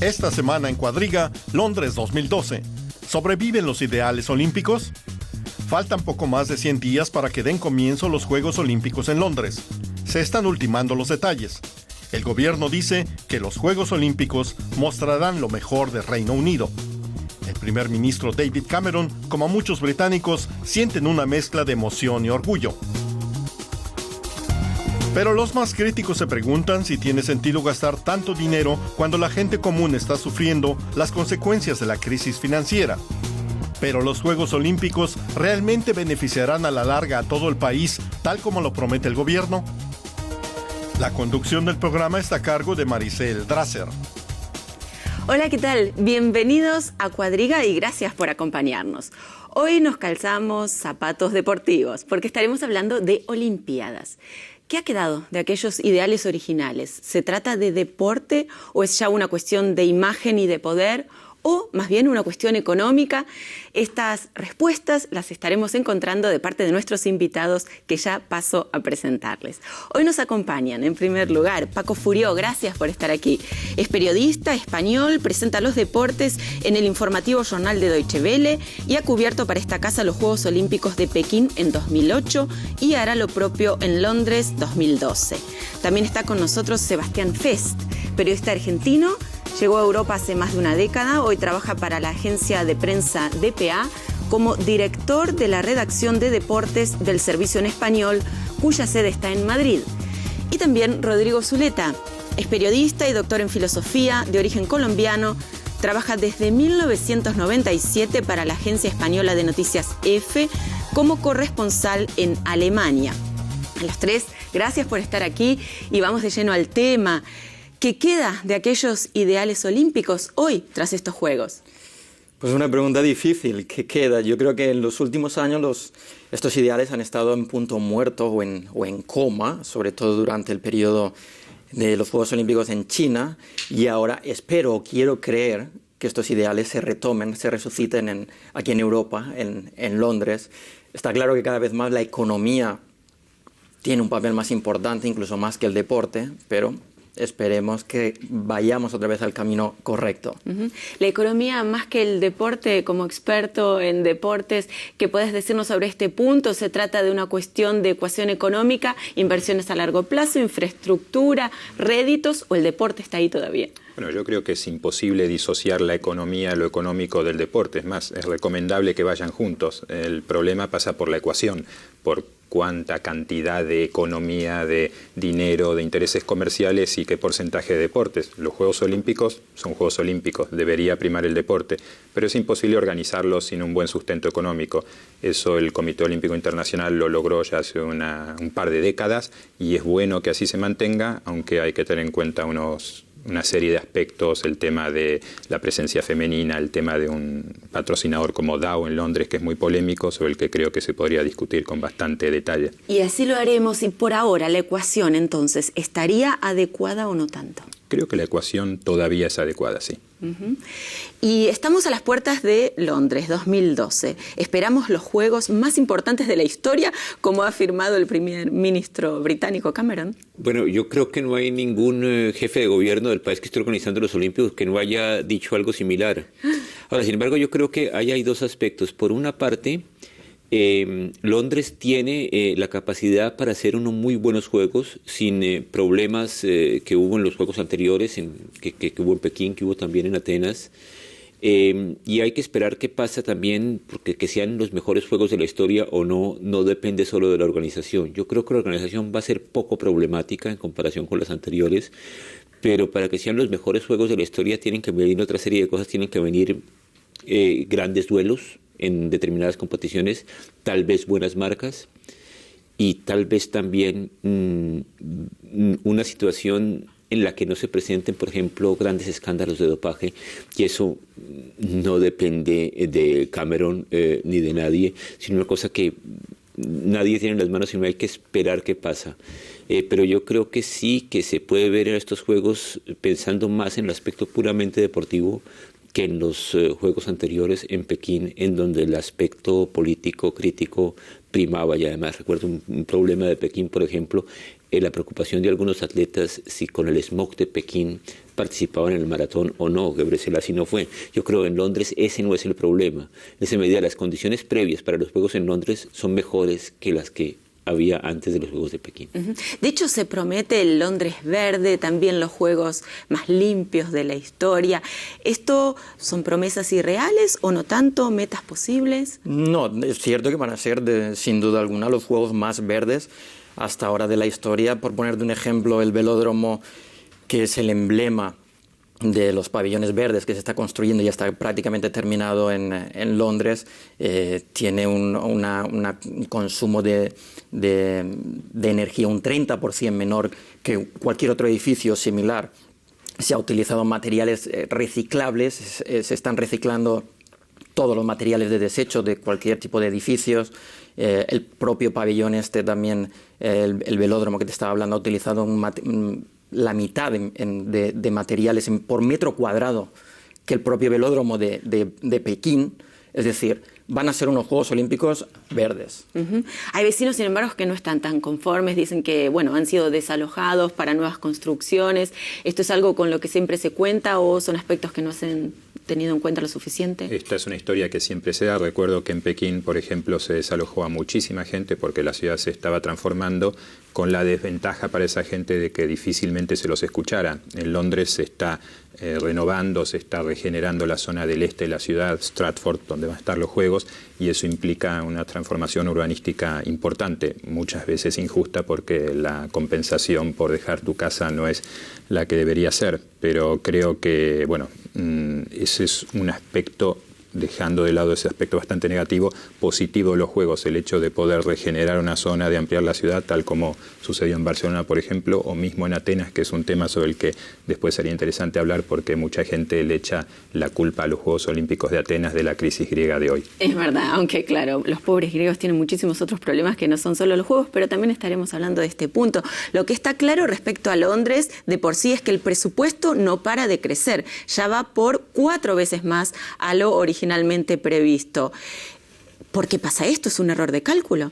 Esta semana en Cuadriga, Londres 2012. ¿Sobreviven los ideales olímpicos? Faltan poco más de 100 días para que den comienzo los Juegos Olímpicos en Londres. Se están ultimando los detalles. El gobierno dice que los Juegos Olímpicos mostrarán lo mejor del Reino Unido. El primer ministro David Cameron, como muchos británicos, sienten una mezcla de emoción y orgullo. Pero los más críticos se preguntan si tiene sentido gastar tanto dinero cuando la gente común está sufriendo las consecuencias de la crisis financiera. Pero los Juegos Olímpicos ¿realmente beneficiarán a la larga a todo el país, tal como lo promete el gobierno? La conducción del programa está a cargo de Maricel Drasser. Hola, ¿qué tal? Bienvenidos a Cuadriga y gracias por acompañarnos. Hoy nos calzamos zapatos deportivos porque estaremos hablando de Olimpiadas. ¿Qué ha quedado de aquellos ideales originales? ¿Se trata de deporte o es ya una cuestión de imagen y de poder? ¿O más bien una cuestión económica? Estas respuestas las estaremos encontrando de parte de nuestros invitados que ya paso a presentarles. Hoy nos acompañan, en primer lugar, Paco Furió, gracias por estar aquí. Es periodista español, presenta los deportes en el informativo Jornal de Deutsche Welle y ha cubierto para esta casa los Juegos Olímpicos de Pekín en 2008 y hará lo propio en Londres 2012. También está con nosotros Sebastián Fest, periodista argentino. Llegó a Europa hace más de una década, hoy trabaja para la agencia de prensa dpa como director de la redacción de deportes del servicio en español, cuya sede está en Madrid. Y también Rodrigo Zuleta, es periodista y doctor en filosofía, de origen colombiano, trabaja desde 1997 para la agencia española de noticias EFE como corresponsal en Alemania. A los tres, gracias por estar aquí y vamos de lleno al tema. ¿Qué queda de aquellos ideales olímpicos hoy tras estos Juegos? Pues una pregunta difícil. ¿Qué queda? Yo creo que en los últimos años estos ideales han estado en punto muerto o en coma, sobre todo durante el periodo de los Juegos Olímpicos en China, y ahora quiero creer que estos ideales se retomen, se resuciten aquí en Europa, en Londres. Está claro que cada vez más la economía tiene un papel más importante, incluso más que el deporte, pero esperemos que vayamos otra vez al camino correcto. La economía más que el deporte, como experto en deportes, ¿qué puedes decirnos sobre este punto? ¿Se trata de una cuestión de ecuación económica, inversiones a largo plazo, infraestructura, réditos o el deporte está ahí todavía? Bueno, yo creo que es imposible disociar la economía, lo económico del deporte. Es más, es recomendable que vayan juntos. El problema pasa por la ecuación, por cuánta cantidad de economía, de dinero, de intereses comerciales y qué porcentaje de deportes. Los Juegos Olímpicos son Juegos Olímpicos, debería primar el deporte, pero es imposible organizarlos sin un buen sustento económico. Eso el Comité Olímpico Internacional lo logró ya hace un par de décadas y es bueno que así se mantenga, aunque hay que tener en cuenta una serie de aspectos, el tema de la presencia femenina, el tema de un patrocinador como Dow en Londres, que es muy polémico, sobre el que creo que se podría discutir con bastante detalle. Y así lo haremos, y por ahora la ecuación entonces, ¿estaría adecuada o no tanto? Creo que la ecuación todavía es adecuada, sí. Y estamos a las puertas de Londres 2012. Esperamos los Juegos más importantes de la historia, como ha afirmado el primer ministro británico Cameron. Bueno, yo creo que no hay ningún jefe de gobierno del país que esté organizando los Olímpicos que no haya dicho algo similar. Ahora, sin embargo, yo creo que ahí hay dos aspectos. Por una parte, Londres tiene la capacidad para hacer unos muy buenos juegos sin problemas que hubo en los juegos anteriores, que hubo en Pekín, que hubo también en Atenas. Y hay que esperar qué pasa también, porque que sean los mejores juegos de la historia o no depende solo de la organización. Yo creo que la organización va a ser poco problemática en comparación con las anteriores, pero para que sean los mejores juegos de la historia tienen que venir otra serie de cosas, tienen que venir grandes duelos en determinadas competiciones, tal vez buenas marcas y tal vez también una situación en la que no se presenten, por ejemplo, grandes escándalos de dopaje, y eso no depende de Cameron ni de nadie, sino una cosa que nadie tiene en las manos, sino hay que esperar qué pasa. Pero yo creo que sí que se puede ver en estos Juegos pensando más en el aspecto puramente deportivo que en los Juegos anteriores en Pekín, en donde el aspecto político, crítico, primaba. Y además recuerdo un problema de Pekín, por ejemplo, la preocupación de algunos atletas si con el smog de Pekín participado en el maratón o no, Gebre Selassie no fue. Yo creo que en Londres ese no es el problema. En esa medida las condiciones previas para los Juegos en Londres son mejores que las que había antes de los Juegos de Pekín. De hecho, se promete el Londres verde, también los Juegos más limpios de la historia. ¿Esto son promesas irreales o no tanto, metas posibles? No, es cierto que van a ser, sin duda alguna, los Juegos más verdes hasta ahora de la historia. Por poner de un ejemplo, el velódromo, que es el emblema de los pabellones verdes que se está construyendo y ya está prácticamente terminado en Londres, tiene un consumo de energía un 30% menor que cualquier otro edificio similar. Se ha utilizado materiales reciclables, se están reciclando todos los materiales de desecho de cualquier tipo de edificios. El propio pabellón también, el velódromo que te estaba hablando, ha utilizado la mitad de materiales por metro cuadrado que el propio velódromo de Pekín. Es decir, van a ser unos Juegos Olímpicos verdes. Hay vecinos, sin embargo, que no están tan conformes, dicen que han sido desalojados para nuevas construcciones. ¿Esto es algo con lo que siempre se cuenta o son aspectos que no se han tenido en cuenta lo suficiente? Esta es una historia que siempre se da. Recuerdo que en Pekín, por ejemplo, se desalojó a muchísima gente porque la ciudad se estaba transformando, con la desventaja para esa gente de que difícilmente se los escuchara. En Londres se está renovando, se está regenerando la zona del este de la ciudad, Stratford, donde van a estar los Juegos, y eso implica una transformación urbanística importante, muchas veces injusta porque la compensación por dejar tu casa no es la que debería ser, pero creo que, ese es un aspecto, dejando de lado ese aspecto bastante negativo, positivo de los Juegos, el hecho de poder regenerar una zona, de ampliar la ciudad, tal como sucedió en Barcelona, por ejemplo, o mismo en Atenas, que es un tema sobre el que después sería interesante hablar, porque mucha gente le echa la culpa a los Juegos Olímpicos de Atenas de la crisis griega de hoy. Es verdad, aunque claro, los pobres griegos tienen muchísimos otros problemas que no son solo los Juegos, pero también estaremos hablando de este punto. Lo que está claro respecto a Londres de por sí es que el presupuesto no para de crecer, ya va por 4 veces más a lo originalmente previsto. ¿Por qué pasa esto? ¿Es un error de cálculo?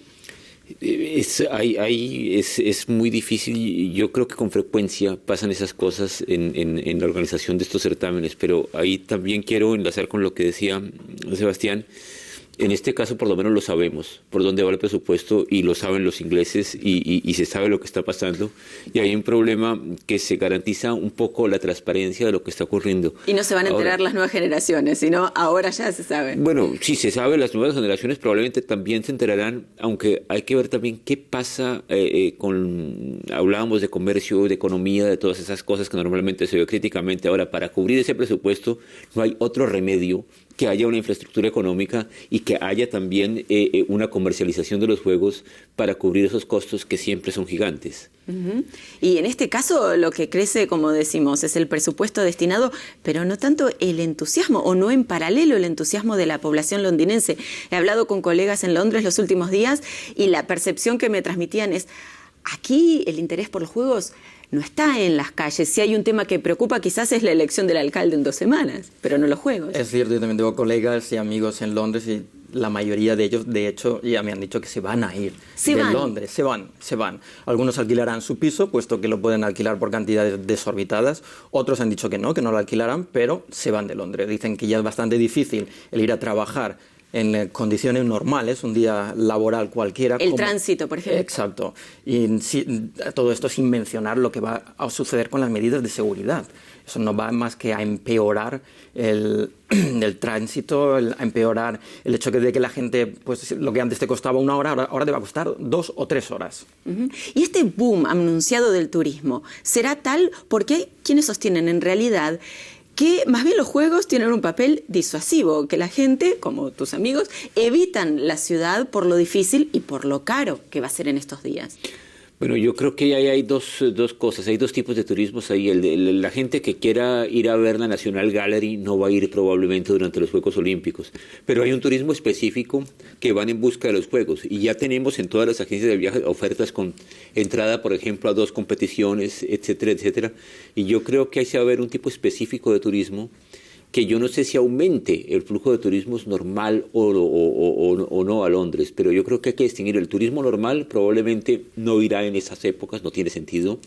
Es muy difícil. Yo creo que con frecuencia pasan esas cosas en la organización de estos certámenes, pero ahí también quiero enlazar con lo que decía Sebastián. En este caso, por lo menos lo sabemos, por dónde va el presupuesto, y lo saben los ingleses, y se sabe lo que está pasando. Y hay un problema que se garantiza un poco la transparencia de lo que está ocurriendo. Y no se van a enterar las nuevas generaciones, sino ahora ya se sabe. Bueno, sí se sabe, las nuevas generaciones probablemente también se enterarán, aunque hay que ver también qué pasa hablábamos de comercio, de economía, de todas esas cosas que normalmente se ve críticamente. Ahora, para cubrir ese presupuesto no hay otro remedio que haya una infraestructura económica y que haya también una comercialización de los Juegos para cubrir esos costos que siempre son gigantes. Y en este caso lo que crece, como decimos, es el presupuesto destinado, pero no tanto el entusiasmo, o no en paralelo el entusiasmo de la población londinense. He hablado con colegas en Londres los últimos días y la percepción que me transmitían es: aquí el interés por los Juegos no está en las calles. Si hay un tema que preocupa, quizás es la elección del alcalde en 2 semanas, pero no los Juegos. Es cierto, yo también tengo colegas y amigos en Londres y la mayoría de ellos, de hecho, ya me han dicho que se van a ir Londres. Se van. Algunos alquilarán su piso, puesto que lo pueden alquilar por cantidades desorbitadas. Otros han dicho que no lo alquilarán, pero se van de Londres. Dicen que ya es bastante difícil el ir a trabajar en condiciones normales, un día laboral cualquiera. El tránsito, por ejemplo. Exacto. Y todo esto sin mencionar lo que va a suceder con las medidas de seguridad. Eso no va más que a empeorar el tránsito, a empeorar el hecho de que la gente, pues lo que antes te costaba 1 hora, ahora te va a costar 2 o 3 horas. Y este boom anunciado del turismo, ¿será tal? Porque hay quienes sostienen en realidad que más bien los Juegos tienen un papel disuasivo, que la gente, como tus amigos, evitan la ciudad por lo difícil y por lo caro que va a ser en estos días. Bueno, yo creo que ahí hay dos cosas, hay 2 tipos de turismos ahí. La gente que quiera ir a ver la National Gallery no va a ir probablemente durante los Juegos Olímpicos, pero hay un turismo específico que van en busca de los Juegos, y ya tenemos en todas las agencias de viajes ofertas con entrada, por ejemplo, a 2 competiciones, etcétera, etcétera, y yo creo que ahí se va a ver un tipo específico de turismo que yo no sé si aumente el flujo de turismos normal o no a Londres, pero yo creo que hay que distinguir. El turismo normal probablemente no irá en esas épocas, no tiene sentido,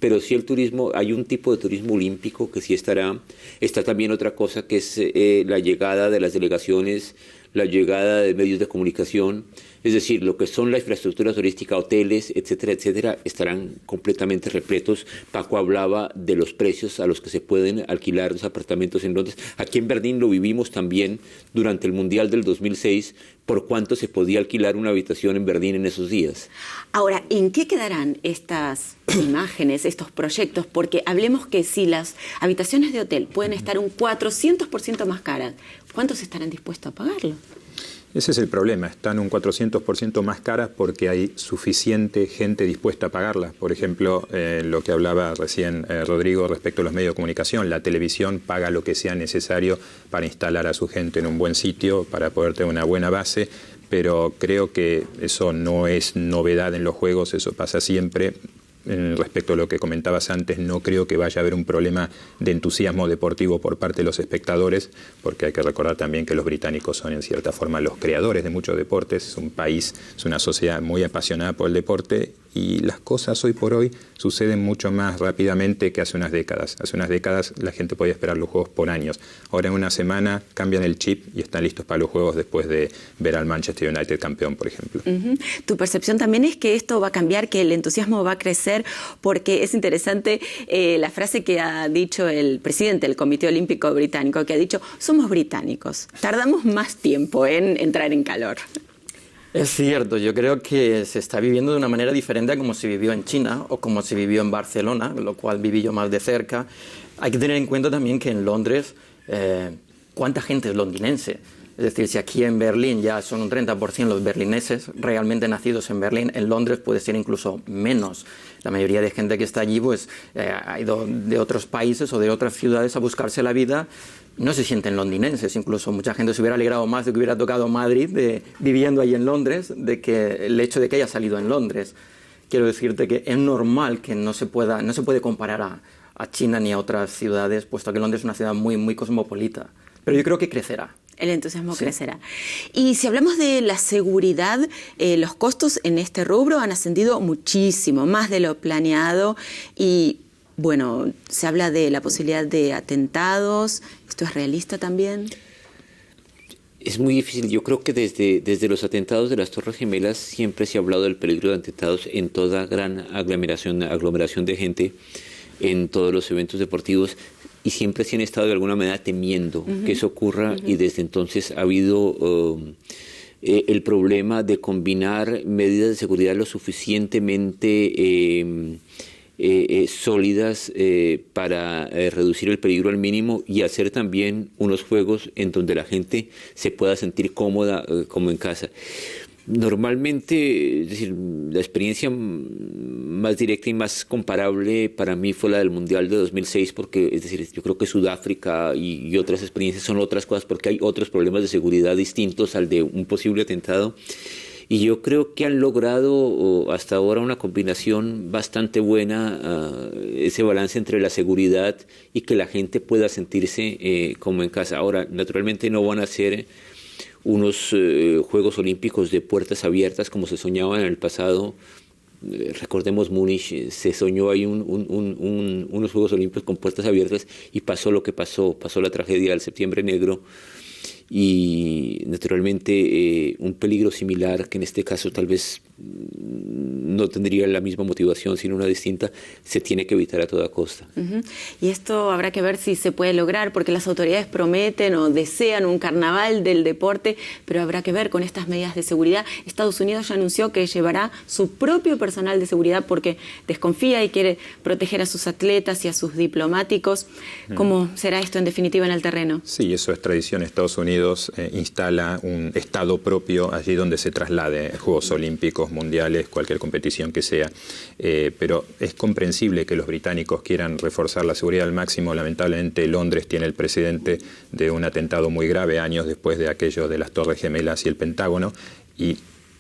pero sí el turismo, hay un tipo de turismo olímpico que sí estará. Está también otra cosa que es la llegada de las delegaciones, la llegada de medios de comunicación, es decir, lo que son la infraestructura turística, hoteles, etcétera, etcétera, estarán completamente repletos. Paco hablaba de los precios a los que se pueden alquilar los apartamentos en Londres. Aquí en Berlín lo vivimos también durante el Mundial del 2006, por cuánto se podía alquilar una habitación en Berlín en esos días. Ahora, ¿en qué quedarán estas imágenes, estos proyectos? Porque hablemos que si las habitaciones de hotel pueden estar un 400% más caras, ¿cuántos estarán dispuestos a pagarlo? Ese es el problema, están un 400% más caras porque hay suficiente gente dispuesta a pagarlas. Por ejemplo, lo que hablaba recién Rodrigo respecto a los medios de comunicación, la televisión paga lo que sea necesario para instalar a su gente en un buen sitio, para poder tener una buena base, pero creo que eso no es novedad en los juegos, eso pasa siempre. Respecto a lo que comentabas antes, no creo que vaya a haber un problema de entusiasmo deportivo por parte de los espectadores, porque hay que recordar también que los británicos son en cierta forma los creadores de muchos deportes, es un país, es una sociedad muy apasionada por el deporte y las cosas hoy por hoy suceden mucho más rápidamente que hace unas décadas. Hace unas décadas la gente podía esperar los juegos por años. Ahora en una semana cambian el chip y están listos para los juegos después de ver al Manchester United campeón, por ejemplo. Tu percepción también es que esto va a cambiar, que el entusiasmo va a crecer, porque es interesante la frase que ha dicho el presidente del Comité Olímpico Británico, que ha dicho, somos británicos, tardamos más tiempo en entrar en calor. Es cierto, yo creo que se está viviendo de una manera diferente a como se vivió en China o como se vivió en Barcelona, lo cual viví yo más de cerca. Hay que tener en cuenta también que en Londres, ¿cuánta gente es londinense? Es decir, si aquí en Berlín ya son un 30% los berlineses realmente nacidos en Berlín, en Londres puede ser incluso menos. La mayoría de gente que está allí pues, ha ido de otros países o de otras ciudades a buscarse la vida. No se sienten londinenses, incluso mucha gente se hubiera alegrado más de que hubiera tocado Madrid viviendo ahí en Londres, de que el hecho de que haya salido en Londres. Quiero decirte que es normal que no se puede comparar a China ni a otras ciudades, puesto que Londres es una ciudad muy, muy cosmopolita. Pero yo creo que crecerá. El entusiasmo crecerá. Y si hablamos de la seguridad, los costos en este rubro han ascendido muchísimo, más de lo planeado y bueno, se habla de la posibilidad de atentados. ¿Esto es realista también? Es muy difícil. Yo creo que desde los atentados de las Torres Gemelas siempre se ha hablado del peligro de atentados en toda gran aglomeración de gente, en todos los eventos deportivos, y siempre se han estado de alguna manera temiendo que eso ocurra, y desde entonces ha habido el problema de combinar medidas de seguridad lo suficientemente sólidas para reducir el peligro al mínimo y hacer también unos juegos en donde la gente se pueda sentir cómoda como en casa. Normalmente, es decir, la experiencia más directa y más comparable para mí fue la del Mundial de 2006, porque, es decir, yo creo que Sudáfrica y otras experiencias son otras cosas porque hay otros problemas de seguridad distintos al de un posible atentado. Y yo creo que han logrado hasta ahora una combinación bastante buena, ese balance entre la seguridad y que la gente pueda sentirse como en casa. Ahora, naturalmente no van a ser unos Juegos Olímpicos de puertas abiertas como se soñaban en el pasado. Recordemos Múnich, se soñó ahí unos Juegos Olímpicos con puertas abiertas y pasó lo que pasó la tragedia del Septiembre Negro. Y naturalmente un peligro similar, que en este caso tal vez no tendría la misma motivación sino una distinta, se tiene que evitar a toda costa. Y esto habrá que ver si se puede lograr, porque las autoridades prometen o desean un carnaval del deporte, pero habrá que ver con estas medidas de seguridad. Estados Unidos ya anunció que llevará su propio personal de seguridad porque desconfía y quiere proteger a sus atletas y a sus diplomáticos. ¿Cómo será esto en definitiva en el terreno? Sí, eso es tradición. Estados Unidos instala un estado propio allí donde se traslade Juegos Olímpicos, Mundiales, cualquier competición que sea. Pero es comprensible que los británicos quieran reforzar la seguridad al máximo. Lamentablemente Londres tiene el precedente de un atentado muy grave años después de aquello de las Torres Gemelas y el Pentágono, y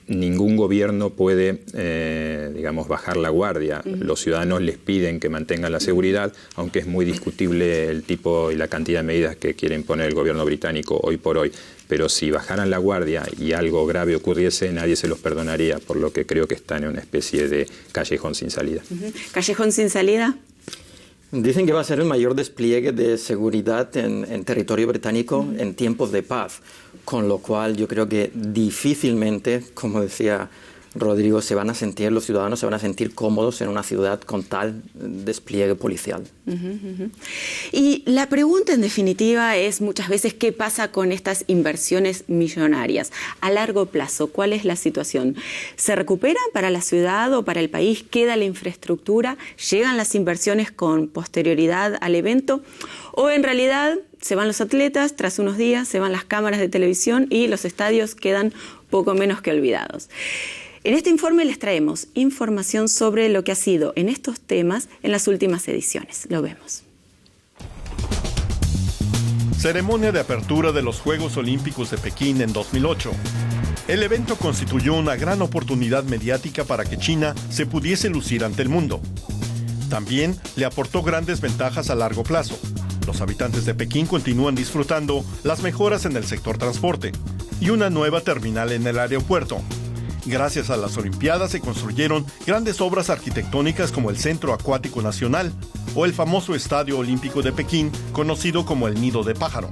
ningún gobierno puede, bajar la guardia. Los ciudadanos les piden que mantengan la seguridad, aunque es muy discutible el tipo y la cantidad de medidas que quiere imponer el gobierno británico hoy por hoy. Pero si bajaran la guardia y algo grave ocurriese, nadie se los perdonaría, por lo que creo que están en una especie de callejón sin salida. ¿Callejón sin salida? Dicen que va a ser el mayor despliegue de seguridad en territorio británico en tiempos de paz, con lo cual yo creo que difícilmente, como decía Rodrigo, los ciudadanos se van a sentir cómodos en una ciudad con tal despliegue policial. Y la pregunta en definitiva es muchas veces qué pasa con estas inversiones millonarias a largo plazo. ¿Cuál es la situación? ¿Se recuperan para la ciudad o para el país? ¿Queda la infraestructura? ¿Llegan las inversiones con posterioridad al evento? ¿O en realidad se van los atletas, tras unos días se van las cámaras de televisión y los estadios quedan poco menos que olvidados? En este informe les traemos información sobre lo que ha sido en estos temas en las últimas ediciones. Lo vemos. Ceremonia de apertura de los Juegos Olímpicos de Pekín en 2008. El evento constituyó una gran oportunidad mediática para que China se pudiese lucir ante el mundo. También le aportó grandes ventajas a largo plazo. Los habitantes de Pekín continúan disfrutando las mejoras en el sector transporte y una nueva terminal en el aeropuerto. Gracias a las Olimpiadas se construyeron grandes obras arquitectónicas como el Centro Acuático Nacional o el famoso Estadio Olímpico de Pekín, conocido como el Nido de Pájaro.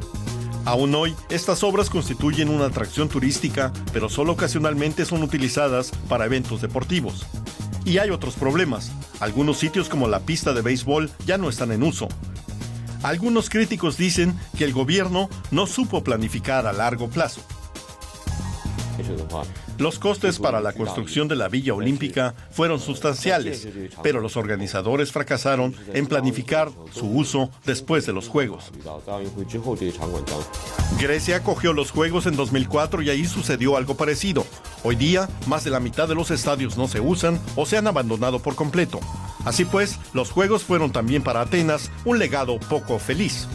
Aún hoy, estas obras constituyen una atracción turística, pero solo ocasionalmente son utilizadas para eventos deportivos. Y hay otros problemas. Algunos sitios como la pista de béisbol ya no están en uso. Algunos críticos dicen que el gobierno no supo planificar a largo plazo. Los costes para la construcción de la Villa Olímpica fueron sustanciales, pero los organizadores fracasaron en planificar su uso después de los Juegos. Grecia acogió los Juegos en 2004 y ahí sucedió algo parecido. Hoy día, más de la mitad de los estadios no se usan o se han abandonado por completo. Así pues, los Juegos fueron también para Atenas un legado poco feliz.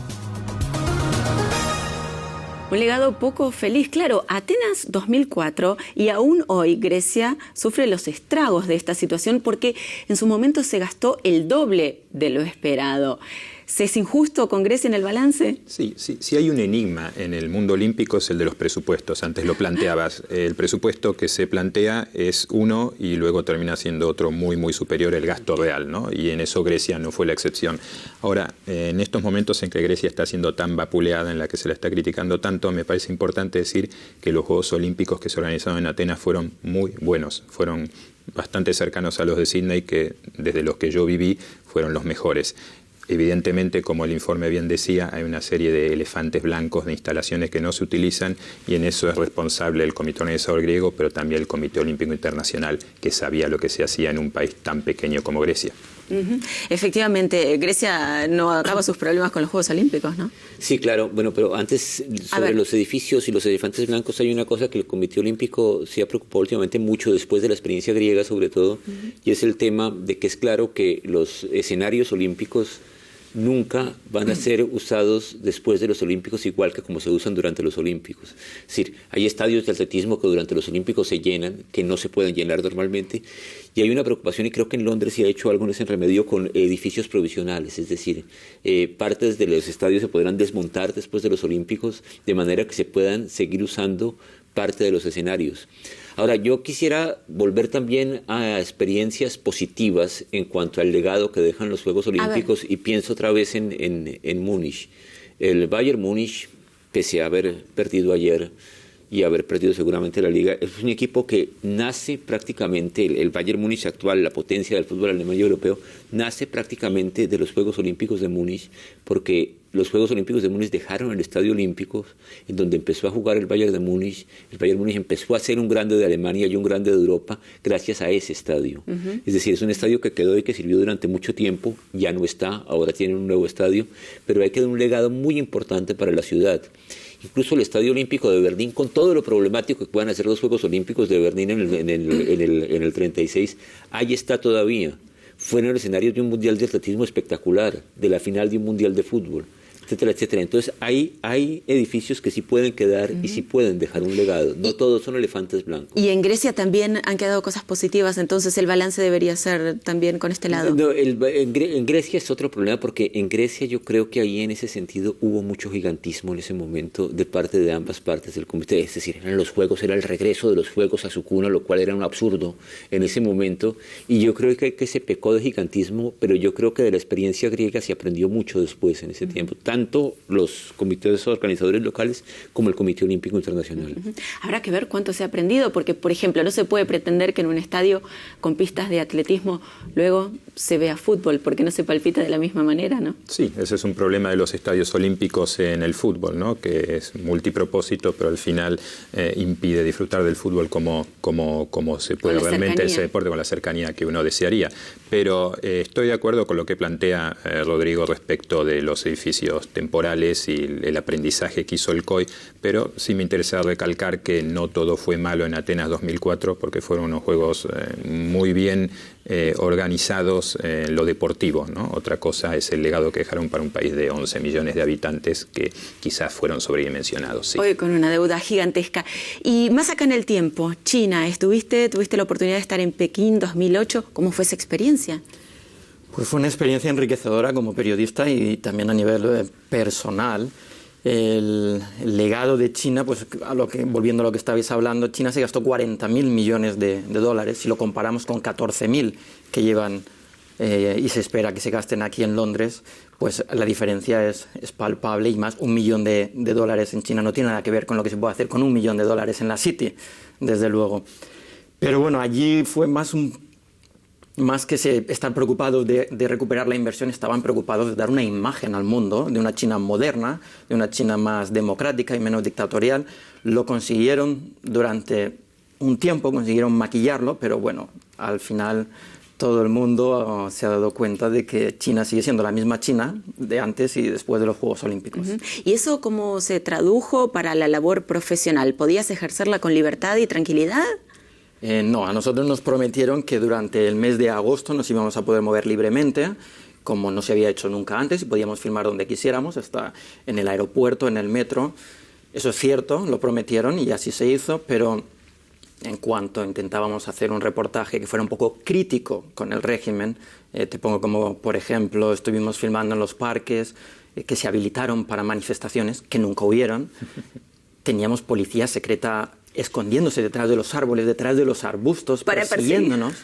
Un legado poco feliz, claro. Atenas 2004 y aún hoy Grecia sufre los estragos de esta situación porque en su momento se gastó el doble de lo esperado. ¿Se es injusto con Grecia en el balance? Sí, hay un enigma en el mundo olímpico, es el de los presupuestos. Antes lo planteabas. El presupuesto que se plantea es uno y luego termina siendo otro muy, muy superior el gasto real, ¿no? Y en eso Grecia no fue la excepción. Ahora, en estos momentos en que Grecia está siendo tan vapuleada, en la que se la está criticando tanto, me parece importante decir que los Juegos Olímpicos que se organizaron en Atenas fueron muy buenos. Fueron bastante cercanos a los de Sydney, que desde los que yo viví fueron los mejores. Evidentemente, como el informe bien decía, hay una serie de elefantes blancos de instalaciones que no se utilizan y en eso es responsable el Comité Organizador griego, pero también el Comité Olímpico Internacional, que sabía lo que se hacía en un país tan pequeño como Grecia. Efectivamente, Grecia no acaba sus problemas con los Juegos Olímpicos, ¿no? Sí, claro. Bueno, pero antes, sobre los edificios y los elefantes blancos, hay una cosa que el Comité Olímpico se ha preocupado últimamente mucho, después de la experiencia griega sobre todo, y es el tema de que es claro que los escenarios olímpicos nunca van a ser usados después de los Olímpicos igual que como se usan durante los Olímpicos. Es decir, hay estadios de atletismo que durante los Olímpicos se llenan, que no se pueden llenar normalmente, y hay una preocupación, y creo que en Londres se ha hecho algo en ese remedio con edificios provisionales, es decir, partes de los estadios se podrán desmontar después de los Olímpicos, de manera que se puedan seguir usando parte de los escenarios. Ahora, yo quisiera volver también a experiencias positivas en cuanto al legado que dejan los Juegos Olímpicos y pienso otra vez en Múnich. El Bayern Múnich, pese a haber perdido ayer y haber perdido seguramente la Liga, es un equipo que nace prácticamente, el Bayern Múnich actual, la potencia del fútbol alemán y europeo, nace prácticamente de los Juegos Olímpicos de Múnich, porque los Juegos Olímpicos de Múnich dejaron el Estadio Olímpico, en donde empezó a jugar el Bayern de Múnich. El Bayern Múnich empezó a ser un grande de Alemania y un grande de Europa gracias a ese estadio. Es decir, es un estadio que quedó y que sirvió durante mucho tiempo, ya no está, ahora tienen un nuevo estadio, pero ahí quedó un legado muy importante para la ciudad. Incluso el Estadio Olímpico de Berlín, con todo lo problemático que puedan hacer los Juegos Olímpicos de Berlín en el 36, ahí está todavía. Fueron el escenario de un mundial de atletismo espectacular, de la final de un mundial de fútbol. etcétera, etcétera. Entonces hay edificios que sí pueden quedar y sí pueden dejar un legado. No todos son elefantes blancos. Y en Grecia también han quedado cosas positivas, entonces el balance debería ser también con este lado. No, en Grecia es otro problema, porque en Grecia yo creo que ahí en ese sentido hubo mucho gigantismo en ese momento de parte de ambas partes del comité. Es decir, eran los juegos, era el regreso de los juegos a su cuna, lo cual era un absurdo en ese momento. Y yo creo que se pecó de gigantismo, pero yo creo que de la experiencia griega se aprendió mucho después en ese tiempo. Tanto los comités organizadores locales como el Comité Olímpico Internacional. Habrá que ver cuánto se ha aprendido, porque, por ejemplo, no se puede pretender que en un estadio con pistas de atletismo luego se vea fútbol, porque no se palpita de la misma manera, ¿no? Sí, ese es un problema de los estadios olímpicos en el fútbol, ¿no? Que es multipropósito, pero al final impide disfrutar del fútbol como se puede realmente ese deporte, con la cercanía que uno desearía. Pero estoy de acuerdo con lo que plantea Rodrigo respecto de los edificios temporales y el aprendizaje que hizo el COI, pero sí me interesa recalcar que no todo fue malo en Atenas 2004, porque fueron unos juegos muy bien organizados en lo deportivo, ¿no? Otra cosa es el legado que dejaron para un país de 11 millones de habitantes que quizás fueron sobredimensionados. Sí. Hoy con una deuda gigantesca. Y más acá en el tiempo, China, tuviste la oportunidad de estar en Pekín 2008. ¿Cómo fue esa experiencia? Pues fue una experiencia enriquecedora como periodista y también a nivel personal. El legado de China, pues volviendo a lo que estabais hablando, China se gastó 40.000 millones de dólares, si lo comparamos con 14.000 que llevan y se espera que se gasten aquí en Londres, pues la diferencia es palpable, y más, $1 millón de dólares en China no tiene nada que ver con lo que se puede hacer con $1 millón en la City, desde luego. Pero bueno, allí fue más que estar preocupados de recuperar la inversión, estaban preocupados de dar una imagen al mundo de una China moderna, de una China más democrática y menos dictatorial. Lo consiguieron durante un tiempo, consiguieron maquillarlo, pero bueno, al final todo el mundo se ha dado cuenta de que China sigue siendo la misma China de antes y después de los Juegos Olímpicos. ¿Y eso cómo se tradujo para la labor profesional? ¿Podías ejercerla con libertad y tranquilidad? No, a nosotros nos prometieron que durante el mes de agosto nos íbamos a poder mover libremente, como no se había hecho nunca antes, y podíamos filmar donde quisiéramos, hasta en el aeropuerto, en el metro. Eso es cierto, lo prometieron y así se hizo, pero en cuanto intentábamos hacer un reportaje que fuera un poco crítico con el régimen, te pongo como, por ejemplo, estuvimos filmando en los parques que se habilitaron para manifestaciones, que nunca hubieron. Teníamos policía secreta escondiéndose detrás de los árboles, detrás de los arbustos, persiguiéndonos.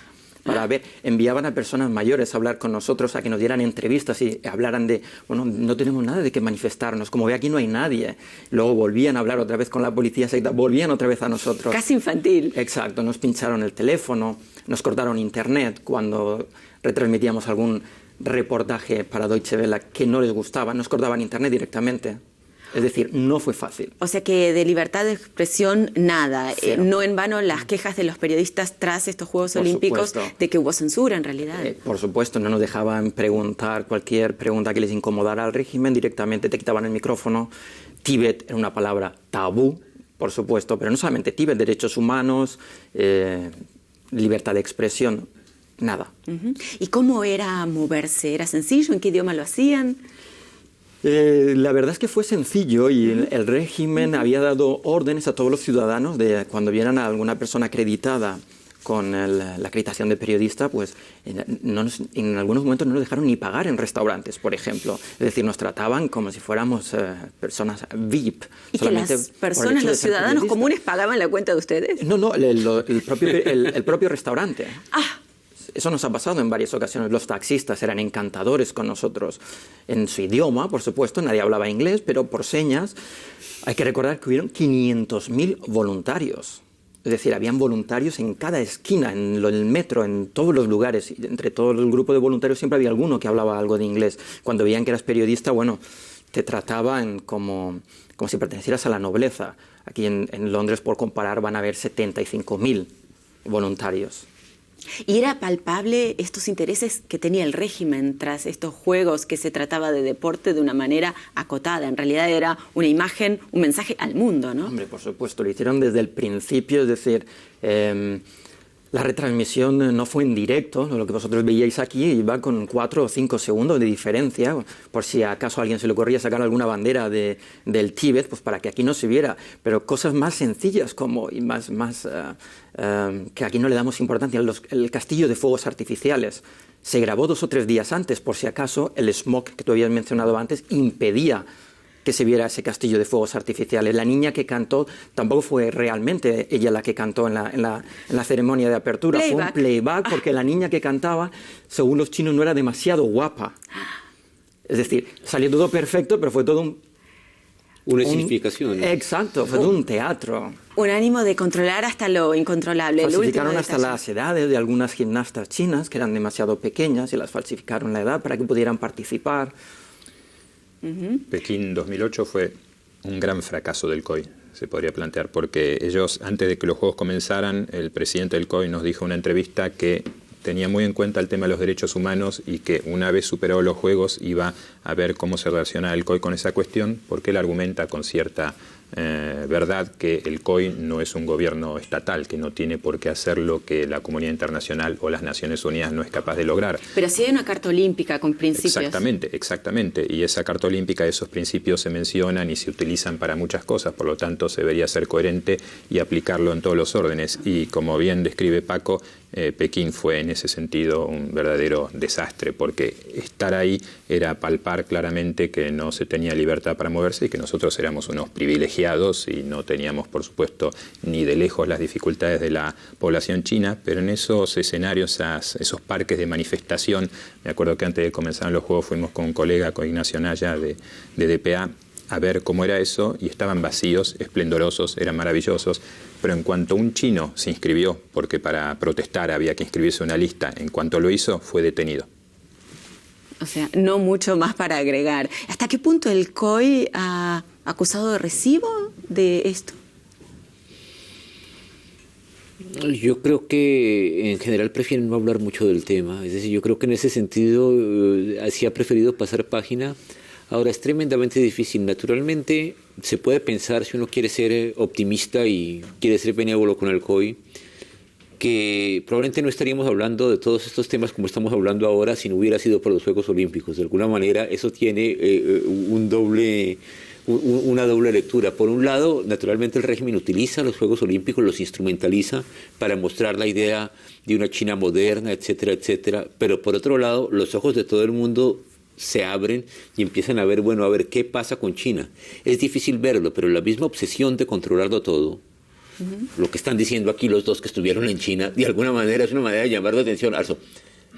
Para ver, enviaban a personas mayores a hablar con nosotros, a que nos dieran entrevistas y hablaran de, bueno, no tenemos nada de qué manifestarnos, como ve aquí no hay nadie. Luego volvían a hablar otra vez con la policía secreta, volvían otra vez a nosotros. Casi infantil. Exacto, nos pincharon el teléfono, nos cortaron internet cuando retransmitíamos algún reportaje para Deutsche Welle que no les gustaba, nos cortaban internet directamente. Es decir, no fue fácil. O sea que de libertad de expresión, nada. No en vano las quejas de los periodistas tras estos Juegos Olímpicos de que hubo censura en realidad. Por supuesto, no nos dejaban preguntar cualquier pregunta que les incomodara al régimen, directamente te quitaban el micrófono. Tíbet era una palabra tabú, por supuesto, pero no solamente Tíbet, derechos humanos, libertad de expresión, nada. ¿Y cómo era moverse? ¿Era sencillo? ¿En qué idioma lo hacían? La verdad es que fue sencillo y el régimen había dado órdenes a todos los ciudadanos de cuando vieran a alguna persona acreditada con la acreditación de periodista, pues en algunos momentos no nos dejaron ni pagar en restaurantes, por ejemplo. Es decir, nos trataban como si fuéramos personas VIP. ¿Y que las personas, los ciudadanos comunes, pagaban la cuenta de ustedes? No, el propio restaurante. Eso nos ha pasado en varias ocasiones. Los taxistas eran encantadores con nosotros en su idioma, por supuesto, nadie hablaba inglés, pero por señas. Hay que recordar que hubieron 500.000 voluntarios. Es decir, habían voluntarios en cada esquina, en el metro, en todos los lugares. Y entre todo el grupo de voluntarios siempre había alguno que hablaba algo de inglés. Cuando veían que eras periodista, bueno, te trataban como si pertenecieras a la nobleza. Aquí en Londres, por comparar, van a haber 75.000 voluntarios. ¿Y era palpable estos intereses que tenía el régimen tras estos juegos, que se trataba de deporte de una manera acotada? En realidad era una imagen, un mensaje al mundo, ¿no? Hombre, por supuesto, lo hicieron desde el principio, es decir, La retransmisión no fue en directo, lo que vosotros veíais aquí iba con 4 o 5 segundos de diferencia, por si acaso a alguien se le ocurría sacar alguna bandera del Tíbet, pues para que aquí no se viera, pero cosas más sencillas como, y más que aquí no le damos importancia, el castillo de fuegos artificiales. Se grabó 2 o 3 días antes, por si acaso el smog que tú habías mencionado antes impedía que se viera ese castillo de fuegos artificiales. La niña que cantó tampoco fue realmente ella la que cantó en la ceremonia de apertura. Playback. Fue un playback porque la niña que cantaba, según los chinos, no era demasiado guapa. Es decir, salió todo perfecto, pero fue todo una significación. Exacto, fue todo un teatro. Un ánimo de controlar hasta lo incontrolable. Falsificaron hasta las edades de algunas gimnastas chinas que eran demasiado pequeñas y las falsificaron la edad para que pudieran participar. Pekín 2008 fue un gran fracaso del COI, se podría plantear, porque ellos, antes de que los Juegos comenzaran, el presidente del COI nos dijo en una entrevista que tenía muy en cuenta el tema de los derechos humanos y que una vez superados los Juegos iba a ver cómo se relaciona el COI con esa cuestión, porque él argumenta con cierta verdad que el COI no es un gobierno estatal, que no tiene por qué hacer lo que la comunidad internacional o las Naciones Unidas no es capaz de lograr. Pero sí hay una carta olímpica con principios. Exactamente. Y esa carta olímpica, esos principios se mencionan y se utilizan para muchas cosas, por lo tanto se debería ser coherente y aplicarlo en todos los órdenes. Y como bien describe Paco, Pekín fue en ese sentido un verdadero desastre, porque estar ahí era palpar claramente que no se tenía libertad para moverse y que nosotros éramos unos privilegiados y no teníamos, por supuesto, ni de lejos las dificultades de la población china, pero en esos escenarios, esos parques de manifestación, me acuerdo que antes de comenzar los Juegos fuimos con un colega, con Ignacio Naya de DPA, a ver cómo era eso, y estaban vacíos, esplendorosos, eran maravillosos, pero en cuanto un chino se inscribió, porque para protestar había que inscribirse en una lista, en cuanto lo hizo, fue detenido. O sea, no mucho más para agregar. ¿Hasta qué punto el COI ha acusado de recibo de esto? Yo creo que en general prefieren no hablar mucho del tema. Es decir, yo creo que en ese sentido sí ha preferido pasar página. Ahora, es tremendamente difícil. Naturalmente, se puede pensar, si uno quiere ser optimista y quiere ser benévolo con el COI, que probablemente no estaríamos hablando de todos estos temas como estamos hablando ahora si no hubiera sido por los Juegos Olímpicos. De alguna manera, eso tiene una doble lectura. Por un lado, naturalmente el régimen utiliza los Juegos Olímpicos, los instrumentaliza para mostrar la idea de una China moderna, etcétera, etcétera. Pero por otro lado, los ojos de todo el mundo se abren y empiezan a ver, bueno, a ver qué pasa con China. Es difícil verlo, pero la misma obsesión de controlarlo todo, lo que están diciendo aquí los dos que estuvieron en China, de alguna manera es una manera de llamar la atención.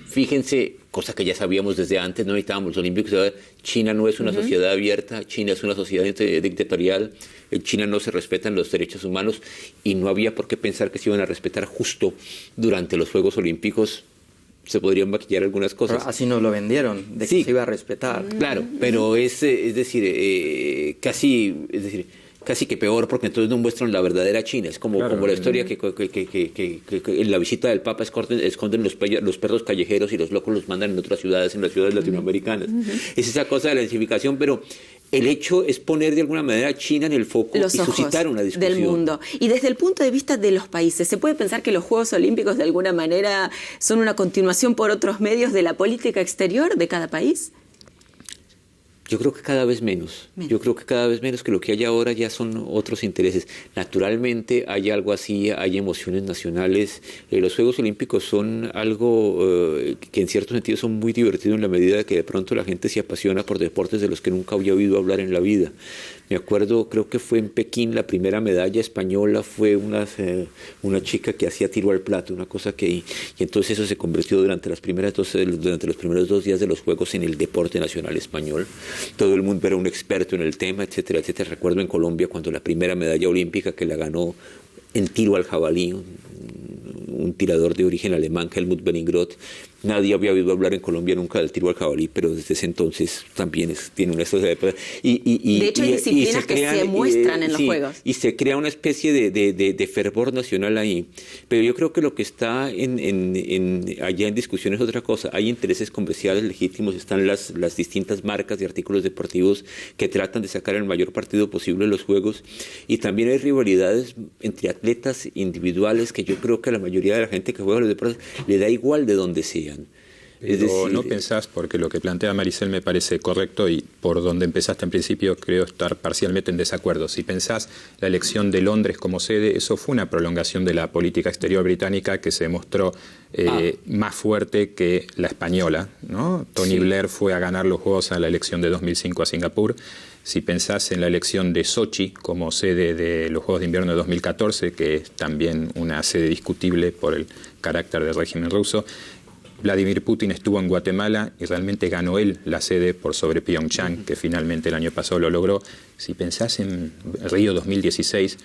Fíjense, cosa que ya sabíamos desde antes, no necesitábamos los olímpicos, China no es una sociedad abierta, China es una sociedad dictatorial, en China no se respetan los derechos humanos y no había por qué pensar que se iban a respetar justo durante los Juegos Olímpicos. Se podrían maquillar algunas cosas. Pero así nos lo vendieron, de que se iba a respetar. Claro, pero es decir, casi que peor, porque entonces no muestran la verdadera China. Es como la historia que en la visita del Papa esconden los perros callejeros y los locos los mandan en otras ciudades, en las ciudades latinoamericanas. Es esa cosa de la densificación, pero el hecho es poner de alguna manera a China en el foco los y suscitar una discusión del mundo. Y desde el punto de vista de los países, ¿se puede pensar que los Juegos Olímpicos de alguna manera son una continuación por otros medios de la política exterior de cada país? Yo creo que cada vez menos. Yo creo que cada vez menos, que lo que hay ahora ya son otros intereses. Naturalmente hay algo así, hay emociones nacionales. Los Juegos Olímpicos son algo que en cierto sentido son muy divertidos en la medida que de pronto la gente se apasiona por deportes de los que nunca había oído hablar en la vida. Me acuerdo, creo que fue en Pekín, la primera medalla española fue una chica que hacía tiro al plato, una cosa que... Y entonces eso se convirtió durante los primeros 2 días de los Juegos en el deporte nacional español. Todo el mundo era un experto en el tema, etcétera, etcétera. Recuerdo en Colombia cuando la primera medalla olímpica que la ganó en tiro al jabalí, un tirador de origen alemán, Helmut Benningroth, Nadie había oído hablar en Colombia nunca del tiro al jabalí, pero desde ese entonces también tiene una historia de hecho, hay disciplinas que se muestran en los juegos. Y se crea una especie de fervor nacional ahí. Pero yo creo que lo que está allá en discusión es otra cosa. Hay intereses comerciales legítimos, están las distintas marcas de artículos deportivos que tratan de sacar el mayor partido posible de los juegos. Y también hay rivalidades entre atletas individuales que yo creo que a la mayoría de la gente que juega los deportes le da igual de donde sean. Es decir, no pensás, porque lo que plantea Maricel me parece correcto y por donde empezaste en principio creo estar parcialmente en desacuerdo. Si pensás la elección de Londres como sede, eso fue una prolongación de la política exterior británica que se mostró más fuerte que la española, ¿no? Tony Blair fue a ganar los Juegos a la elección de 2005 a Singapur. Si pensás en la elección de Sochi como sede de los Juegos de Invierno de 2014, que es también una sede discutible por el carácter del régimen ruso, Vladimir Putin estuvo en Guatemala y realmente ganó él la sede por sobre Pyeongchang, que finalmente el año pasado lo logró. Si pensás en Río 2016,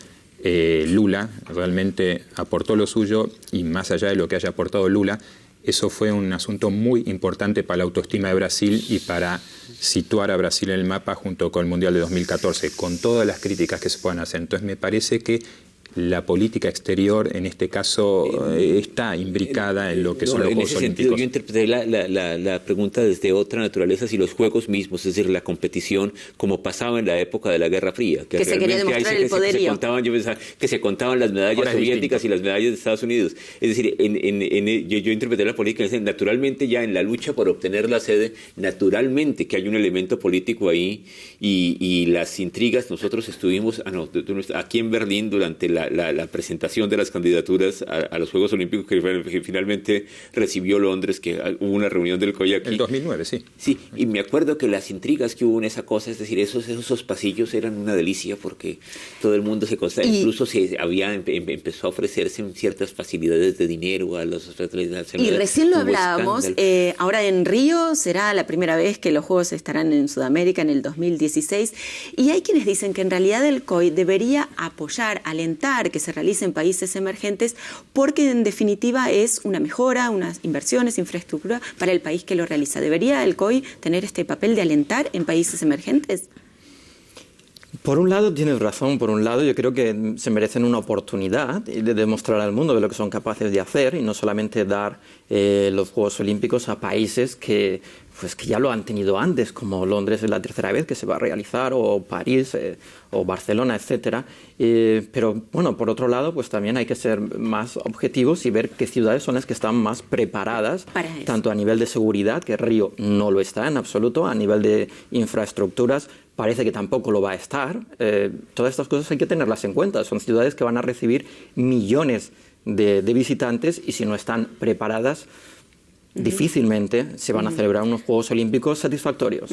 Lula realmente aportó lo suyo y más allá de lo que haya aportado Lula, eso fue un asunto muy importante para la autoestima de Brasil y para situar a Brasil en el mapa junto con el Mundial de 2014, con todas las críticas que se puedan hacer. Entonces me parece que la política exterior, en este caso, está imbricada en lo que son los Juegos Olímpicos. Yo interpreté la pregunta desde otra naturaleza, si los Juegos mismos, es decir, la competición, como pasaba en la época de la Guerra Fría. Que se quería demostrar el poderío. Yo pensaba que se contaban las medallas soviéticas y las medallas de Estados Unidos. Es decir, yo interpreté la política, naturalmente ya en la lucha por obtener la sede, naturalmente que hay un elemento político ahí y las intrigas. Nosotros estuvimos aquí en Berlín durante la presentación de las candidaturas a los Juegos Olímpicos que finalmente recibió Londres, que hubo una reunión del COI aquí. En 2009, sí. Sí, y me acuerdo que las intrigas que hubo en esa cosa, es decir, esos pasillos eran una delicia porque todo el mundo se constaba, incluso empezó a ofrecerse ciertas facilidades de dinero a los atletas. Y recién lo hablábamos, ahora en Río será la primera vez que los Juegos estarán en Sudamérica en el 2016, y hay quienes dicen que en realidad el COI debería apoyar, alentar que se realice en países emergentes porque en definitiva es una mejora, unas inversiones, infraestructura para el país que lo realiza. ¿Debería el COI tener este papel de alentar en países emergentes? Por un lado tienes razón, por un lado yo creo que se merecen una oportunidad de demostrar al mundo de lo que son capaces de hacer y no solamente dar los Juegos Olímpicos a países que ya lo han tenido antes, como Londres es la tercera vez que se va a realizar, o París, o Barcelona, etcétera. Pero bueno, por otro lado, pues también hay que ser más objetivos y ver qué ciudades son las que están más preparadas, tanto a nivel de seguridad, que Río no lo está en absoluto, a nivel de infraestructuras, parece que tampoco lo va a estar. Todas estas cosas hay que tenerlas en cuenta. Son ciudades que van a recibir millones de visitantes y si no están preparadas, difícilmente se van a celebrar unos Juegos Olímpicos satisfactorios.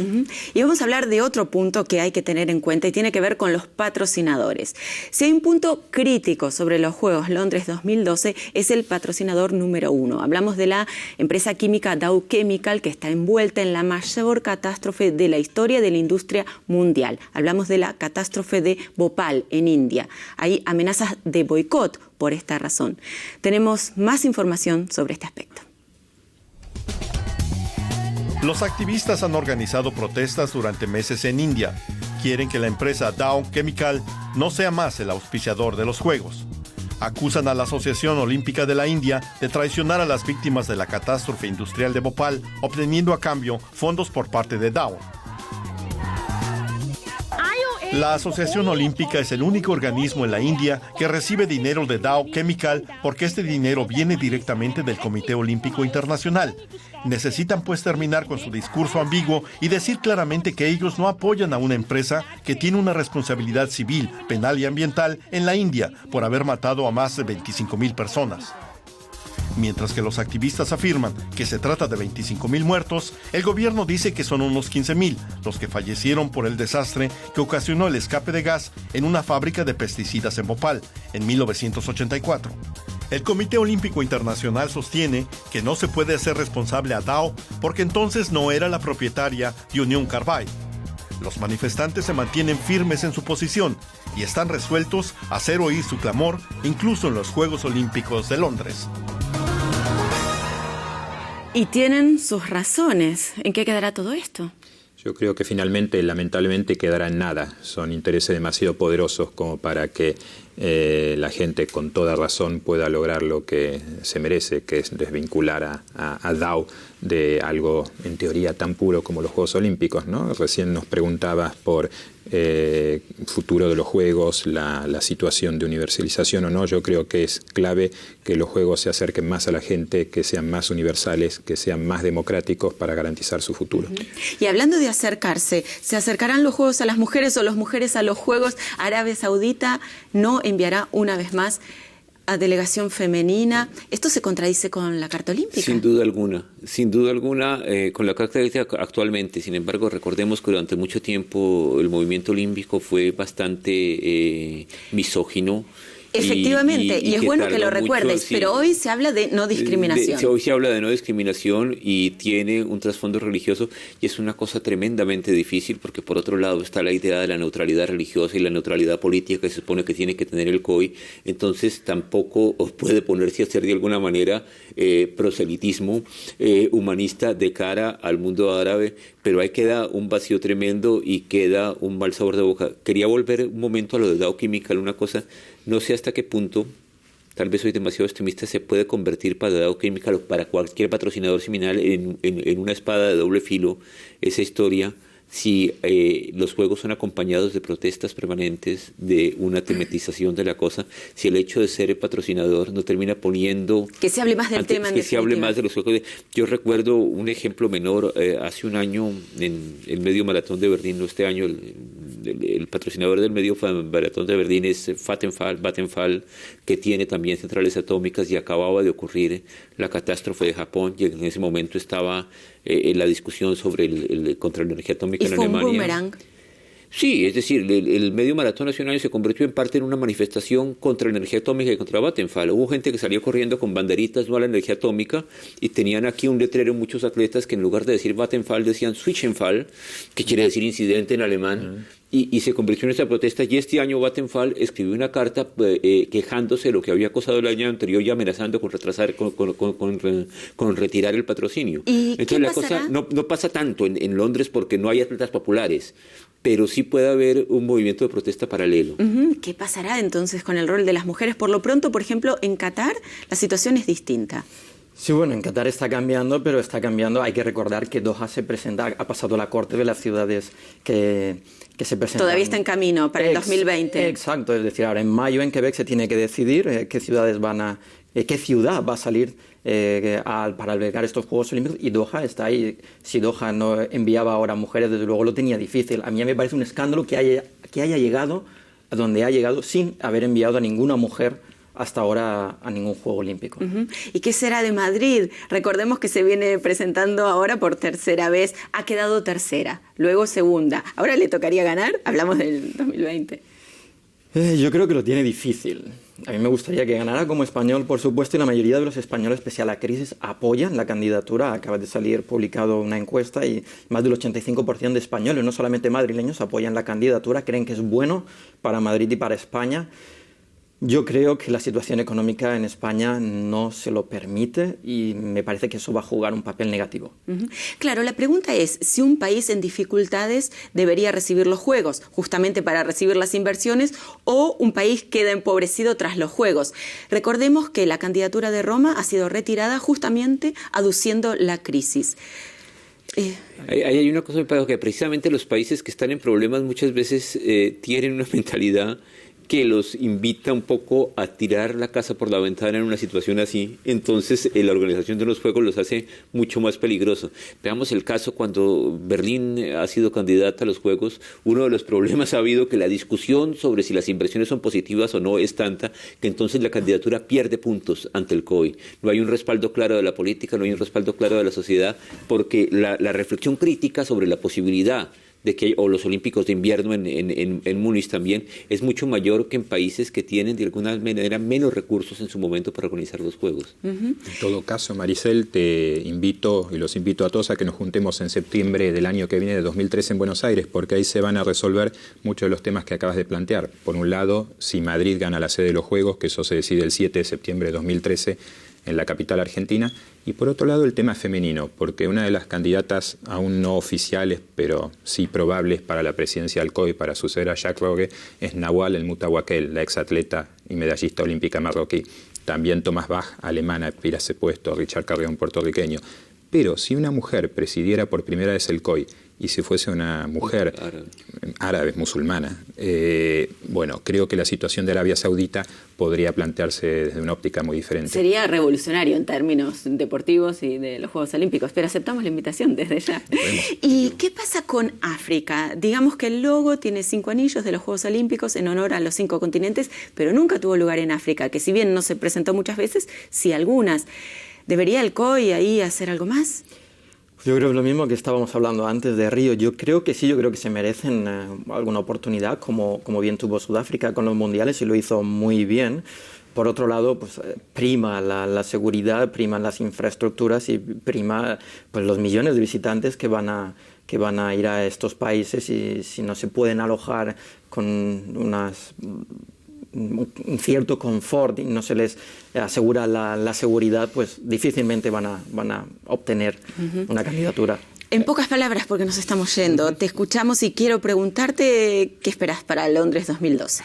Y vamos a hablar de otro punto que hay que tener en cuenta y tiene que ver con los patrocinadores. Si hay un punto crítico sobre los Juegos Londres 2012 es el patrocinador número 1. Hablamos de la empresa química Dow Chemical, que está envuelta en la mayor catástrofe de la historia de la industria mundial. Hablamos de la catástrofe de Bhopal en India. Hay amenazas de boicot por esta razón. Tenemos más información sobre este aspecto. Los activistas han organizado protestas durante meses en India. Quieren que la empresa Dow Chemical no sea más el auspiciador de los Juegos. Acusan a la Asociación Olímpica de la India de traicionar a las víctimas de la catástrofe industrial de Bhopal, obteniendo a cambio fondos por parte de Dow. La Asociación Olímpica es el único organismo en la India que recibe dinero de Dow Chemical porque este dinero viene directamente del Comité Olímpico Internacional. Necesitan pues terminar con su discurso ambiguo y decir claramente que ellos no apoyan a una empresa que tiene una responsabilidad civil, penal y ambiental en la India por haber matado a más de 25,000 personas. Mientras que los activistas afirman que se trata de 25,000 muertos, el gobierno dice que son unos 15,000 los que fallecieron por el desastre que ocasionó el escape de gas en una fábrica de pesticidas en Bhopal en 1984. El Comité Olímpico Internacional sostiene que no se puede hacer responsable a Dow porque entonces no era la propietaria de Union Carbide. Los manifestantes se mantienen firmes en su posición y están resueltos a hacer oír su clamor incluso en los Juegos Olímpicos de Londres. Y tienen sus razones. ¿En qué quedará todo esto? Yo creo que finalmente, lamentablemente, quedará en nada. Son intereses demasiado poderosos como para que la gente con toda razón pueda lograr lo que se merece, que es desvincular a DAO de algo en teoría tan puro como los Juegos Olímpicos, ¿no? Recién nos preguntabas por futuro de los Juegos, la situación de universalización o no. Yo creo que es clave que los Juegos se acerquen más a la gente, que sean más universales, que sean más democráticos para garantizar su futuro. Y hablando de acercarse, ¿se acercarán los Juegos a las mujeres o las mujeres a los Juegos? Arabia Saudita no enviará una vez más a delegación femenina. ¿Esto se contradice con la Carta Olímpica? Sin duda alguna, con la Carta Olímpica actualmente. Sin embargo, recordemos que durante mucho tiempo el movimiento olímpico fue bastante misógino. Efectivamente, y es bueno que lo recuerdes, sí, pero hoy se habla de no discriminación. Hoy se habla de no discriminación y tiene un trasfondo religioso y es una cosa tremendamente difícil porque por otro lado está la idea de la neutralidad religiosa y la neutralidad política que se supone que tiene que tener el COI, entonces tampoco puede ponerse a hacer de alguna manera proselitismo humanista de cara al mundo árabe, pero ahí queda un vacío tremendo y queda un mal sabor de boca. Quería volver un momento a lo de Dow Chemical, una cosa. No sé hasta qué punto, tal vez soy demasiado optimista, se puede convertir para Dow Chemical o para cualquier patrocinador similar en una espada de doble filo esa historia si los juegos son acompañados de protestas permanentes, de una tematización de la cosa, si el hecho de ser el patrocinador no termina poniendo... Que se hable más del tema, en que se hable más de los juegos. Yo recuerdo un ejemplo menor, hace un año en el medio maratón de Berlín, no este año, el patrocinador del medio maratón de Berlín es Vattenfall, que tiene también centrales atómicas y acababa de ocurrir la catástrofe de Japón y en ese momento estaba en la discusión sobre contra la energía atómica en Alemania. ¿Y fue un boomerang? Sí, es decir, el medio maratón hace un año se convirtió en parte en una manifestación contra la energía atómica y contra Vattenfall. Hubo gente que salió corriendo con banderitas no a la energía atómica y tenían aquí un letrero muchos atletas que en lugar de decir Vattenfall decían Zwischenfall, que quiere decir incidente en alemán. Y se convirtió en esa protesta y este año Vattenfall escribió una carta quejándose de lo que había acosado el año anterior y amenazando con retrasar, con retirar el patrocinio. Entonces la cosa no pasa tanto en Londres porque no hay atletas populares, pero sí puede haber un movimiento de protesta paralelo. ¿Qué pasará entonces con el rol de las mujeres? Por lo pronto, por ejemplo, en Qatar la situación es distinta. Sí, bueno, en Qatar está cambiando, pero está cambiando. Hay que recordar que Doha se presenta, ha pasado la corte de las ciudades que se presentan. Todavía está en camino para el 2020. Exacto, es decir, ahora en mayo en Quebec se tiene que decidir qué ciudad va a salir para albergar estos Juegos Olímpicos y Doha está ahí. Si Doha no enviaba ahora mujeres, desde luego lo tenía difícil. A mí me parece un escándalo que haya llegado a donde ha llegado sin haber enviado a ninguna mujer hasta ahora a ningún Juego Olímpico. ¿Y qué será de Madrid? Recordemos que se viene presentando ahora por tercera vez. Ha quedado tercera, luego segunda. Ahora le tocaría ganar. Hablamos del 2020. Yo creo que lo tiene difícil. A mí me gustaría que ganara como español, por supuesto, y la mayoría de los españoles, pese a la crisis, apoyan la candidatura. Acaba de salir publicado una encuesta y más del 85% de españoles, no solamente madrileños, apoyan la candidatura, creen que es bueno para Madrid y para España. Yo creo que la situación económica en España no se lo permite y me parece que eso va a jugar un papel negativo. Claro, la pregunta es si un país en dificultades debería recibir los Juegos, justamente para recibir las inversiones, o un país queda empobrecido tras los Juegos. Recordemos que la candidatura de Roma ha sido retirada justamente aduciendo la crisis. Hay una cosa que precisamente los países que están en problemas muchas veces tienen una mentalidad que los invita un poco a tirar la casa por la ventana en una situación así, entonces la organización de los Juegos los hace mucho más peligrosos. Veamos el caso cuando Berlín ha sido candidata a los Juegos, uno de los problemas ha habido que la discusión sobre si las inversiones son positivas o no es tanta, que entonces la candidatura pierde puntos ante el COI. No hay un respaldo claro de la política, no hay un respaldo claro de la sociedad, porque la reflexión crítica sobre la posibilidad de que o los Olímpicos de invierno en Múnich también es mucho mayor que en países que tienen de alguna manera menos recursos en su momento para organizar los Juegos. En todo caso, Maricel, te invito y los invito a todos a que nos juntemos en septiembre del año que viene, de 2013, en Buenos Aires, porque ahí se van a resolver muchos de los temas que acabas de plantear. Por un lado, si Madrid gana la sede de los Juegos, que eso se decide el 7 de septiembre de 2013, en la capital argentina. Y por otro lado el tema femenino, porque una de las candidatas aún no oficiales, pero sí probables para la presidencia del COI, para suceder a Jacques Rogge, es Nawal El Moutawakel, la exatleta y medallista olímpica marroquí. También Thomas Bach, alemana, aspira a ese puesto, Richard Carrión, puertorriqueño. Pero si una mujer presidiera por primera vez el COI y si fuese una mujer árabe, musulmana, bueno, creo que la situación de Arabia Saudita podría plantearse desde una óptica muy diferente. Sería revolucionario en términos deportivos y de los Juegos Olímpicos, pero aceptamos la invitación desde ya. ¿Y qué pasa con África? Digamos que el logo tiene 5 anillos de los Juegos Olímpicos en honor a los 5 continentes, pero nunca tuvo lugar en África, que si bien no se presentó muchas veces, sí algunas. ¿Debería el COI ahí hacer algo más? Yo creo que lo mismo que estábamos hablando antes de Río. Yo creo que sí, yo creo que se merecen alguna oportunidad, como bien tuvo Sudáfrica con los mundiales y lo hizo muy bien. Por otro lado, pues prima la seguridad, priman las infraestructuras y prima pues, los millones de visitantes que van a ir a estos países, y si no se pueden alojar con un cierto confort y no se les asegura la seguridad, pues difícilmente van a obtener una candidatura. En pocas palabras, porque nos estamos yendo, te escuchamos y quiero preguntarte qué esperas para Londres 2012.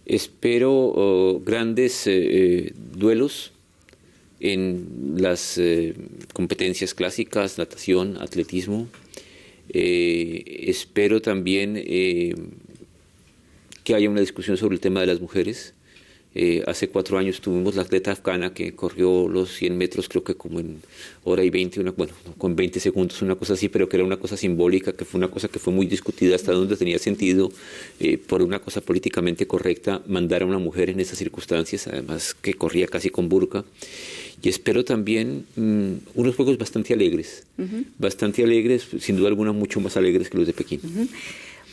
Espero grandes duelos en las competencias clásicas, natación, atletismo. Espero también que haya una discusión sobre el tema de las mujeres. Hace 4 años tuvimos la atleta afgana que corrió los 100 metros, creo que como en hora y 20, con 20 segundos, una cosa así, pero que era una cosa simbólica, que fue una cosa que fue muy discutida hasta donde tenía sentido, por una cosa políticamente correcta, mandar a una mujer en esas circunstancias, además que corría casi con burka. Y espero también unos juegos bastante alegres, sin duda alguna mucho más alegres que los de Pekín.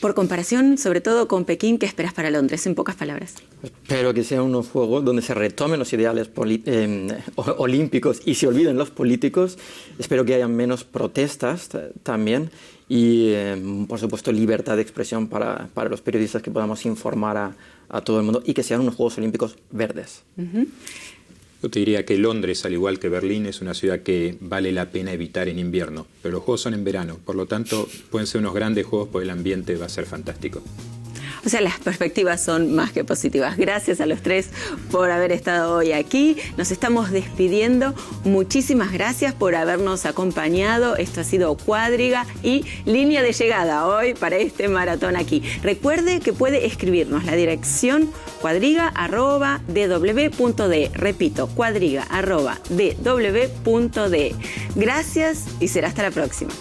Por comparación, sobre todo con Pekín, ¿qué esperas para Londres, en pocas palabras? Espero que sean unos juegos donde se retomen los ideales olímpicos y se olviden los políticos. Espero que haya menos protestas también y, por supuesto, libertad de expresión para los periodistas, que podamos informar a todo el mundo, y que sean unos Juegos Olímpicos verdes. Yo te diría que Londres, al igual que Berlín, es una ciudad que vale la pena evitar en invierno, pero los Juegos son en verano, por lo tanto pueden ser unos grandes Juegos, porque el ambiente va a ser fantástico. O sea, las perspectivas son más que positivas. Gracias a los 3 por haber estado hoy aquí. Nos estamos despidiendo. Muchísimas gracias por habernos acompañado. Esto ha sido Cuadriga y Línea de Llegada hoy para este maratón aquí. Recuerde que puede escribirnos la dirección cuadriga@dw.de. Repito, cuadriga@dw.de. Gracias y será hasta la próxima.